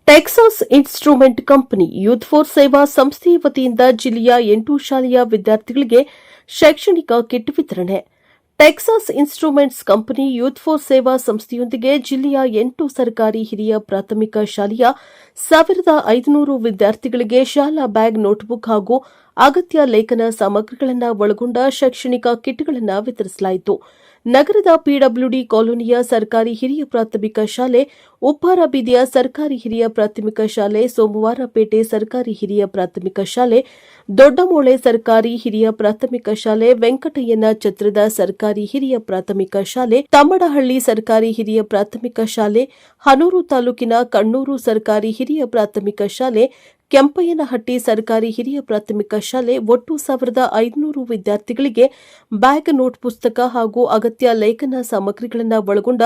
Texas instrument company youth for ಸೇವಾ ಸಂಸ್ಥೆ ವತಿಯಿಂದ ಜಿಲ್ಲೆಯ 8 ಶಾಲೆಯ ವಿದ್ಯಾರ್ಥಿಗಳಿಗೆ ಶೈಕ್ಷಣಿಕ ಕಿಟ್ ವಿತರಣೆ. Texas instruments company youth for ಸೇವಾ ಸಂಸ್ಥೆಯೊಂದಿಗೆ ಜಿಲ್ಲೆಯ 8 ಸರ್ಕಾರಿ ಹಿರಿಯ ಪ್ರಾಥಮಿಕ ಶಾಲೆಯ 1500 ವಿದ್ಯಾರ್ಥಿಗಳಿಗೆ ಶಾಲಾ ಬ್ಯಾಗ್, ನೋಟ್ಬುಕ್ ಹಾಗೂ ಅಗತ್ಯ ಲೇಖನ ಸಾಮಗ್ರಿಗಳನ್ನು ಒಳಗೊಂಡ ಶೈಕ್ಷಣಿಕ ಕಿಟ್ಗಳನ್ನು ವಿತರಿಸಲಾಯಿತು. ನಗರದ ಪಿಡಬ್ಲ್ಯೂಡಿ ಕಾಲೋನಿಯ ಸರ್ಕಾರಿ ಹಿರಿಯ ಪ್ರಾಥಮಿಕ ಶಾಲೆ, ಉಪ್ಪಾರ ಬೀದಿಯ ಸರ್ಕಾರಿ ಹಿರಿಯ ಪ್ರಾಥಮಿಕ ಶಾಲೆ, ಸೋಮವಾರಪೇಟೆ ಸರ್ಕಾರಿ ಹಿರಿಯ ಪ್ರಾಥಮಿಕ ಶಾಲೆ, ದೊಡ್ಡಮೋಳೆ ಸರ್ಕಾರಿ ಹಿರಿಯ ಪ್ರಾಥಮಿಕ ಶಾಲೆ, ವೆಂಕಟಯ್ಯನ ಛತ್ರದ ಸರ್ಕಾರಿ ಹಿರಿಯ ಪ್ರಾಥಮಿಕ ಶಾಲೆ, ತಮ್ಮಡಹಳ್ಳಿ ಸರ್ಕಾರಿ ಹಿರಿಯ ಪ್ರಾಥಮಿಕ ಶಾಲೆ, ಹನೂರು ತಾಲೂಕಿನ ಕಣ್ಣೂರು ಸರ್ಕಾರಿ ಹಿರಿಯ ಪ್ರಾಥಮಿಕ ಶಾಲೆ, ಕೆಂಪಯ್ಯನಹಟ್ಟಿ ಸರ್ಕಾರಿ ಹಿರಿಯ ಪ್ರಾಥಮಿಕ ಶಾಲೆ ಒಟ್ಟು 1500 ವಿದ್ಯಾರ್ಥಿಗಳಿಗೆ ಬ್ಯಾಗ್, ನೋಟ್ ಪುಸ್ತಕ ಹಾಗೂ ಅಗತ್ಯ ಲೇಖನ ಸಾಮಗ್ರಿಗಳನ್ನು ಒಳಗೊಂಡ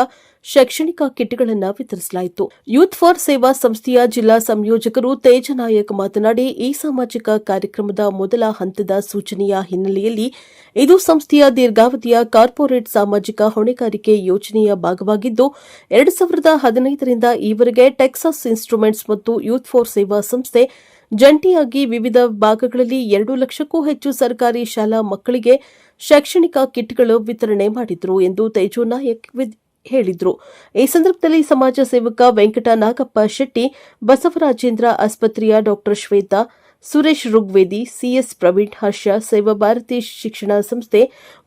ಶೈಕ್ಷಣಿಕ ಕಿಟ್ಗಳನ್ನು ವಿತರಿಸಲಾಯಿತು. ಯೂತ್ ಫಾರ್ ಸೇವಾ ಸಂಸ್ಥೆಯ ಜಿಲ್ಲಾ ಸಂಯೋಜಕರು ತೇಜನಾಯಕ್ ಮಾತನಾಡಿ, ಈ ಸಾಮಾಜಿಕ ಕಾರ್ಯಕ್ರಮದ ಮೊದಲ ಹಂತದ ಸೂಚನೆಯ ಹಿನ್ನೆಲೆಯಲ್ಲಿ ಇದು ಸಂಸ್ಥೆಯ ದೀರ್ಘಾವಧಿಯ ಕಾರ್ಪೊರೇಟ್ ಸಾಮಾಜಿಕ ಹೊಣೆಗಾರಿಕೆ ಯೋಜನೆಯ ಭಾಗವಾಗಿದ್ದು 2015ರಿಂದ ಈವರೆಗೆ ಟೆಕ್ಸಾಸ್ ಇನ್ಸ್ಟ್ರೂಮೆಂಟ್ಸ್ ಮತ್ತು ಯೂತ್ ಫಾರ್ ಸೇವಾ ಸಂಸ್ಥೆ ಜಂಟಿಯಾಗಿ ವಿವಿಧ ಭಾಗಗಳಲ್ಲಿ 2 ಲಕ್ಷಕ್ಕೂ ಹೆಚ್ಚು ಸರ್ಕಾರಿ ಶಾಲಾ ಮಕ್ಕಳಿಗೆ ಶೈಕ್ಷಣಿಕ ಕಿಟ್ಗಳು ವಿತರಣೆ ಮಾಡಿದರು ಎಂದು ತೇಜನಾಯಕ್ ಹೇಳಿದರು. ಈ ಸಂದರ್ಭದಲ್ಲಿ ಸಮಾಜ ಸೇವಕ ವೆಂಕಟ ನಾಗಪ್ಪ ಶೆಟ್ಟಿ, ಬಸವರಾಜೇಂದ್ರ ಆಸ್ಪತ್ರೆಯ ಡಾ ಶ್ವೇತಾ, ಸುರೇಶ್ ಋಗ್ವೇದಿ, ಸಿಎಸ್ ಪ್ರವೀಣ್, ಹರ್ಷ, ಸೇವಾ ಭಾರತಿ ಶಿಕ್ಷಣ ಸಂಸ್ಥೆ,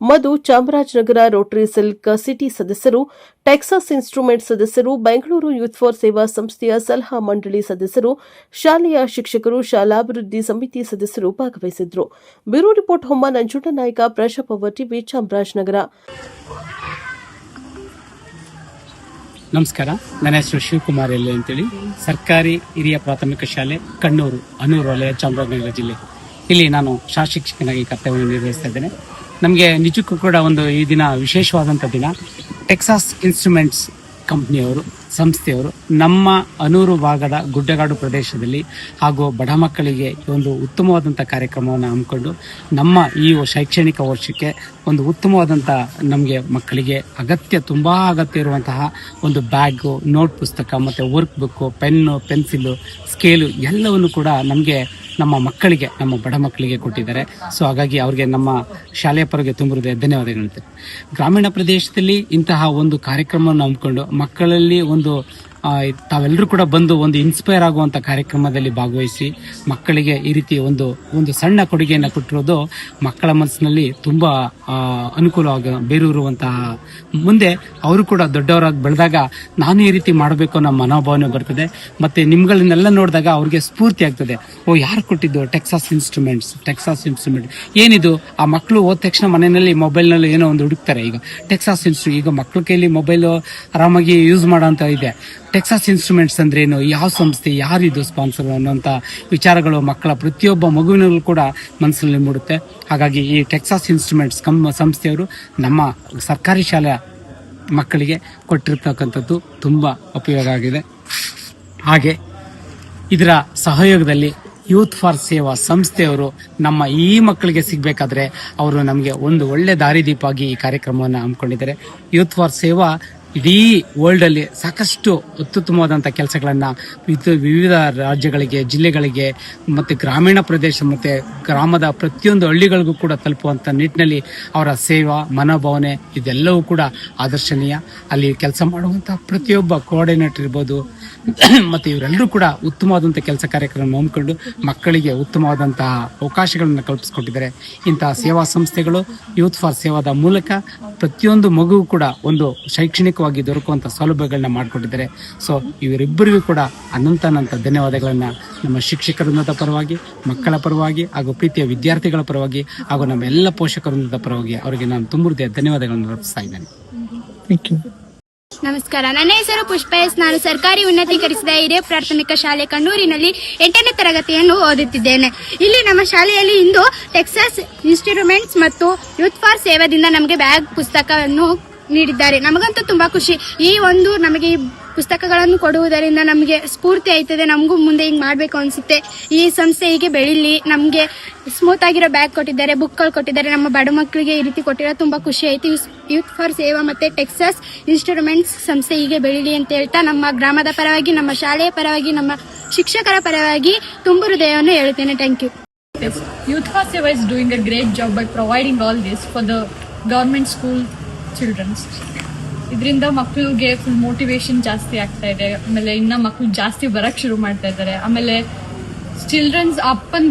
ಮಧು, ಚಾಮರಾಜನಗರ ರೋಟರಿ ಸಿಲ್ಕ್ ಸಿಟಿ ಸದಸ್ಯರು, ಟೆಕ್ಸಾಸ್ ಇನ್ಸ್ಟ್ರೂಮೆಂಟ್ ಸದಸ್ಯರು, ಬೆಂಗಳೂರು ಯೂತ್ ಫಾರ್ ಸೇವಾ ಸಂಸ್ಥೆಯ ಸಲಹಾ ಮಂಡಳಿ ಸದಸ್ಯರು, ಶಾಲೆಯ ಶಿಕ್ಷಕರು, ಶಾಲಾಭಿವೃದ್ಧಿ ಸಮಿತಿ ಸದಸ್ಯರು ಭಾಗವಹಿಸಿದ್ದರು. ಬ್ಯೂರೋ ರಿಪೋರ್ಟ್ ಹೊಮ್ಮ ನಂಜುಂಡನಾಯ್ಕ, ಪ್ರಜಾಪವ ಟಿವಿ, ಚಾಮರಾಜನಗರ. ನಮಸ್ಕಾರ, ನನ್ನ ಹೆಸರು ಶಿವಕುಮಾರ್ ಎಲ್ಲಿ ಅಂತೇಳಿ, ಸರ್ಕಾರಿ ಹಿರಿಯ ಪ್ರಾಥಮಿಕ ಶಾಲೆ ಕಣ್ಣೂರು, ಹನೂರು ವಲಯ, ಚಾಮರಾಜನಗರ ಜಿಲ್ಲೆ. ಇಲ್ಲಿ ನಾನು ಶಿಕ್ಷಕನಾಗಿ ಕರ್ತವ್ಯವನ್ನು ನಿರ್ವಹಿಸ್ತಾ ಇದ್ದೇನೆ. ನಮಗೆ ನಿಜಕ್ಕೂ ಕೂಡ ಈ ದಿನ ವಿಶೇಷವಾದಂಥ ದಿನ. ಟೆಕ್ಸಾಸ್ ಇನ್ಸ್ಟ್ರೂಮೆಂಟ್ಸ್ ಕಂಪ್ನಿಯವರು, ಸಂಸ್ಥೆಯವರು ನಮ್ಮ ಹನೂರು ಭಾಗದ ಗುಡ್ಡಗಾಡು ಪ್ರದೇಶದಲ್ಲಿ ಹಾಗೂ ಬಡ ಮಕ್ಕಳಿಗೆ ಒಂದು ಉತ್ತಮವಾದಂಥ ಕಾರ್ಯಕ್ರಮವನ್ನು ಹಮ್ಮಿಕೊಂಡು ನಮ್ಮ ಈ ಶೈಕ್ಷಣಿಕ ವರ್ಷಕ್ಕೆ ಒಂದು ಉತ್ತಮವಾದಂಥ ನಮಗೆ ಮಕ್ಕಳಿಗೆ ತುಂಬ ಅಗತ್ಯ ಇರುವಂತಹ ಒಂದು ಬ್ಯಾಗು, ನೋಟ್ ಪುಸ್ತಕ ಮತ್ತು work book, pen, pencil, scale ಎಲ್ಲವನ್ನು ಕೂಡ ನಮ್ಮ ಮಕ್ಕಳಿಗೆ, ನಮ್ಮ ಬಡ ಮಕ್ಕಳಿಗೆ ಕೊಟ್ಟಿದ್ದಾರೆ. ಸೊ ಹಾಗಾಗಿ ಅವರಿಗೆ ನಮ್ಮ ಶಾಲೆಯ ಪರವಾಗಿ ತುಂಬ ಧನ್ಯವಾದಗಳು. ಗ್ರಾಮೀಣ ಪ್ರದೇಶದಲ್ಲಿ ಇಂತಹ ಒಂದು ಕಾರ್ಯಕ್ರಮವನ್ನು ಹಮ್ಮಿಕೊಂಡು ಮಕ್ಕಳಲ್ಲಿ ತಾವೆಲ್ಲರೂ ಕೂಡ ಬಂದು ಇನ್ಸ್ಪೈರ್ ಆಗುವಂಥ ಕಾರ್ಯಕ್ರಮದಲ್ಲಿ ಭಾಗವಹಿಸಿ ಮಕ್ಕಳಿಗೆ ಈ ರೀತಿ ಒಂದು ಸಣ್ಣ ಕೊಡುಗೆಯನ್ನು ಕೊಟ್ಟಿರೋದು ಮಕ್ಕಳ ಮನಸ್ಸಿನಲ್ಲಿ ತುಂಬ ಬೇರೂರುವಂತಹ, ಮುಂದೆ ಅವರು ಕೂಡ ದೊಡ್ಡವರಾಗಿ ಬೆಳೆದಾಗ ನಾನು ಈ ರೀತಿ ಮಾಡಬೇಕು ಅನ್ನೋ ಮನೋಭಾವನೆ ಬರ್ತದೆ. ಮತ್ತೆ ನಿಮ್ಗಳನ್ನೆಲ್ಲ ನೋಡಿದಾಗ ಅವ್ರಿಗೆ ಸ್ಫೂರ್ತಿ ಆಗ್ತದೆ. ಯಾರು ಕೊಟ್ಟಿದ್ದು? Texas instrument. ಏನಿದು? ಆ ಮಕ್ಕಳು ಹೋದ ತಕ್ಷಣ ಮನೆಯಲ್ಲಿ ಮೊಬೈಲ್ನಲ್ಲಿ ಏನೋ ಒಂದು ಹುಡುಕ್ತಾರೆ. ಈಗ ಮಕ್ಕಳ ಕೈಲಿ ಮೊಬೈಲ್ ಆರಾಮಾಗಿ ಯೂಸ್ ಮಾಡೋಂಥ ಇದೆ. ಟೆಕ್ಸಾಸ್ ಇನ್ಸ್ಟ್ರೂಮೆಂಟ್ಸ್ ಅಂದ್ರೇನು, ಯಾವ ಸಂಸ್ಥೆ, ಯಾರಿದು ಸ್ಪಾನ್ಸರ್ ಅನ್ನೋಂಥ ವಿಚಾರಗಳು ಮಕ್ಕಳ ಪ್ರತಿಯೊಬ್ಬ ಮಗುವಿನಲ್ಲೂ ಕೂಡ ಮನಸ್ಸಿನಲ್ಲಿ ಮೂಡುತ್ತೆ. ಹಾಗಾಗಿ ಈ ಟೆಕ್ಸಾಸ್ ಇನ್ಸ್ಟ್ರೂಮೆಂಟ್ಸ್ ಸಂಸ್ಥೆಯವರು ನಮ್ಮ ಸರ್ಕಾರಿ ಶಾಲೆಯ ಮಕ್ಕಳಿಗೆ ಕೊಟ್ಟಿರ್ತಕ್ಕಂಥದ್ದು ತುಂಬ ಉಪಯೋಗ ಆಗಿದೆ. ಹಾಗೆ ಇದರ ಸಹಯೋಗದಲ್ಲಿ ಯೂತ್ ಫಾರ್ ಸೇವಾ ಸಂಸ್ಥೆಯವರು ನಮ್ಮ ಈ ಮಕ್ಕಳಿಗೆ ಸಿಗಬೇಕಾದ್ರೆ ಅವರು ನಮಗೆ ಒಂದು ಒಳ್ಳೆ ದಾರಿದೀಪ ಆಗಿ ಈ ಕಾರ್ಯಕ್ರಮವನ್ನು ಹಮ್ಮಿಕೊಂಡಿದ್ದಾರೆ. ಯೂತ್ ಫಾರ್ ಸೇವಾ ಇಡೀ ವರ್ಲ್ಡ್ ಅಲ್ಲಿ ಸಾಕಷ್ಟು ಅತ್ಯುತ್ತಮವಾದಂಥ ಕೆಲಸಗಳನ್ನ ವಿವಿಧ ರಾಜ್ಯಗಳಿಗೆ, ಜಿಲ್ಲೆಗಳಿಗೆ ಮತ್ತೆ ಗ್ರಾಮೀಣ ಪ್ರದೇಶ ಮತ್ತೆ ಗ್ರಾಮದ ಪ್ರತಿಯೊಂದು ಹಳ್ಳಿಗಳಿಗೂ ಕೂಡ ತಲುಪುವಂತ ನಿಟ್ಟಿನಲ್ಲಿ ಅವರ ಸೇವಾ ಮನೋಭಾವನೆ ಇದೆಲ್ಲವೂ ಕೂಡ ಆದರ್ಶನೀಯ. ಅಲ್ಲಿ ಕೆಲಸ ಮಾಡುವಂತ ಪ್ರತಿಯೊಬ್ಬ ಕೋಆರ್ಡಿನೇಟರ್ ಇರ್ಬೋದು, ಮತ್ತೆ ಇವರೆಲ್ಲರೂ ಕೂಡ ಉತ್ತಮವಾದಂಥ ಕೆಲಸ ಕಾರ್ಯಕ್ರಮ ಹಮ್ಮಿಕೊಂಡು ಮಕ್ಕಳಿಗೆ ಉತ್ತಮವಾದಂತಹ ಅವಕಾಶಗಳನ್ನು ಕಲ್ಪಿಸಿಕೊಟ್ಟಿದ್ದಾರೆ. ಇಂತಹ ಸೇವಾ ಸಂಸ್ಥೆಗಳು ಯೂತ್ ಫಾರ್ ಸೇವಾದ ಮೂಲಕ ಪ್ರತಿಯೊಂದು ಮಗುವು ಕೂಡ ಒಂದು ಶೈಕ್ಷಣಿಕವಾಗಿ ದೊರಕುವಂಥ ಸೌಲಭ್ಯಗಳನ್ನ ಮಾಡಿಕೊಟ್ಟಿದ್ದಾರೆ. ಸೊ ಇವರಿಬ್ಬರಿಗೂ ಕೂಡ ಅನಂತ ಧನ್ಯವಾದಗಳನ್ನ ನಮ್ಮ ಶಿಕ್ಷಕ ವೃಂದದ ಪರವಾಗಿ, ಮಕ್ಕಳ ಪರವಾಗಿ ಹಾಗೂ ಪ್ರೀತಿಯ ವಿದ್ಯಾರ್ಥಿಗಳ ಪರವಾಗಿ ಹಾಗೂ ನಮ್ಮ ಎಲ್ಲ ಪೋಷಕರ ವೃಂದದ ಪರವಾಗಿ ಅವರಿಗೆ ನಾನು ತುಂಬ ಧನ್ಯವಾದಗಳನ್ನು ಅರ್ಪಿಸ್ತಾ ಇದ್ದೇನೆ. Thank you. ನಮಸ್ಕಾರ, ನನ್ನ ಹೆಸರು ಪುಷ್ಪ ಎಸ್. ನಾನು ಸರ್ಕಾರಿ ಉನ್ನತೀಕರಿಸಿದ ಹಿರಿಯ ಪ್ರಾಥಮಿಕ ಶಾಲೆ ಕಣ್ಣೂರಿನಲ್ಲಿ 8ನೇ ತರಗತಿಯನ್ನು ಓದುತ್ತಿದ್ದೇನೆ. ಇಲ್ಲಿ ನಮ್ಮ ಶಾಲೆಯಲ್ಲಿ ಇಂದು ಟೆಕ್ಸಾಸ್ ಇನ್ಸ್ಟ್ರೂಮೆಂಟ್ಸ್ ಮತ್ತು ಯೂತ್ ಫಾರ್ ಸೇವಾದಿಂದ ನಮಗೆ ಬ್ಯಾಗ್, ಪುಸ್ತಕವನ್ನು ನೀಡಿದ್ದಾರೆ. ನಮಗಂತೂ ತುಂಬಾ ಖುಷಿ. ನಮಗೆ ಈ ಪುಸ್ತಕಗಳನ್ನು ಕೊಡುವುದರಿಂದ ನಮಗೆ ಸ್ಫೂರ್ತಿ ಆಯ್ತದೆ. ನಮಗೂ ಮುಂದೆ ಹಿಂಗ್ ಮಾಡ್ಬೇಕು ಅನ್ಸುತ್ತೆ. ಈ ಸಂಸ್ಥೆ ಹೀಗೆ ಬೆಳಿಲಿ. ನಮ್ಗೆ ಸ್ಮೂತ್ ಆಗಿರೋ ಬ್ಯಾಗ್ ಕೊಟ್ಟಿದ್ದಾರೆ, ಬುಕ್ಗಳು ಕೊಟ್ಟಿದ್ದಾರೆ. ನಮ್ಮ ಬಡ ಮಕ್ಕಳಿಗೆ ಈ ರೀತಿ ಕೊಟ್ಟಿರೋ ತುಂಬಾ ಖುಷಿ ಆಯ್ತು. ಯೂತ್ ಫಾರ್ ಸೇವಾ ಮತ್ತೆ ಟೆಕ್ಸಾಸ್ ಇನ್ಸ್ಟ್ರೂಮೆಂಟ್ಸ್ ಸಂಸ್ಥೆ ಹೀಗೆ ಬೆಳಿಲಿ ಅಂತ ಹೇಳ್ತಾ ನಮ್ಮ ಗ್ರಾಮದ ಪರವಾಗಿ, ನಮ್ಮ ಶಾಲೆಯ ಪರವಾಗಿ, ನಮ್ಮ ಶಿಕ್ಷಕರ ಪರವಾಗಿ ತುಂಬು ಹೃದಯವನ್ನು ಹೇಳುತ್ತೇನೆ. Thank you. Youth for Seva is doing a great job by providing all this for the government school children. ಇದರಿಂದ ಮಕ್ಕಳಿಗೆ ಫುಲ್ ಮೋಟಿವೇಶನ್ ಜಾಸ್ತಿ ಆಗ್ತಾ ಇದೆ. ಆಮೇಲೆ ಇನ್ನ ಮಕ್ಕಳು ಜಾಸ್ತಿ ಬರಕ್ ಶುರು ಮಾಡ್ತಾ ಇದ್ದಾರೆ. ಆಮೇಲೆ ಚಿಲ್ಡ್ರನ್ಸ್ ಅಪ್ಪನ್